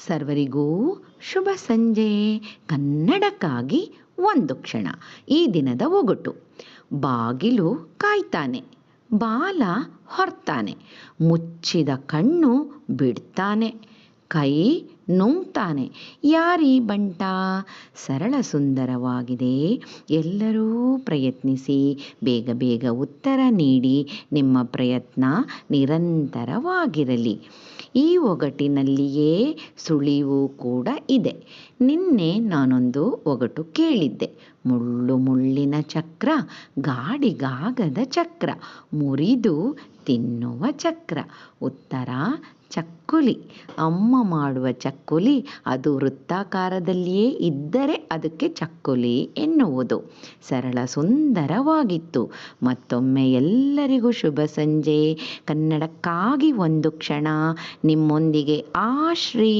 ಸರ್ವರಿಗೂ ಶುಭ ಸಂಜೆ. ಕನ್ನಡಕ್ಕಾಗಿ ಒಂದು ಕ್ಷಣ. ಈ ದಿನದ ಒಗಟು: ಬಾಗಿಲು ಕಾಯ್ತಾನೆ, ಬಾಲ ಹೊರ್ತಾನೆ, ಮುಚ್ಚಿದ ಕಣ್ಣು ಬಿಡ್ತಾನೆ, ಕೈ ನುಂಗ್ತಾನೆ. ಯಾರೀ ಬಂಟ? ಸರಳ ಸುಂದರವಾಗಿದೆ. ಎಲ್ಲರೂ ಪ್ರಯತ್ನಿಸಿ. ಬೇಗ ಬೇಗ ಉತ್ತರ ನೀಡಿ. ನಿಮ್ಮ ಪ್ರಯತ್ನ ನಿರಂತರವಾಗಿರಲಿ. ಈ ಒಗಟಿನಲ್ಲಿಯೇ ಸುಳಿವು ಕೂಡ ಇದೆ. ನಿನ್ನೆ ನಾನೊಂದು ಒಗಟು ಕೇಳಿದ್ದೆ. ಮುಳ್ಳು ಮುಳ್ಳಿನ ಚಕ್ರ, ಗಾಡಿಗಾಗದ ಚಕ್ರ, ಮುರಿದು ತಿನ್ನುವ ಚಕ್ರ. ಉತ್ತರ ಚಕ್ಕುಲಿ. ಅಮ್ಮ ಮಾಡುವ ಚಕ್ಕುಲಿ ಅದು ವೃತ್ತಾಕಾರದಲ್ಲಿಯೇ ಇದ್ದರೆ ಅದಕ್ಕೆ ಚಕ್ಕುಲಿ ಎನ್ನುವುದು. ಸರಳ ಸುಂದರವಾಗಿತ್ತು. ಮತ್ತೊಮ್ಮೆ ಎಲ್ಲರಿಗೂ ಶುಭ ಸಂಜೆ. ಕನ್ನಡಕ್ಕಾಗಿ ಒಂದು ಕ್ಷಣ. ನಿಮ್ಮೊಂದಿಗೆ ಆಶ್ರೀ.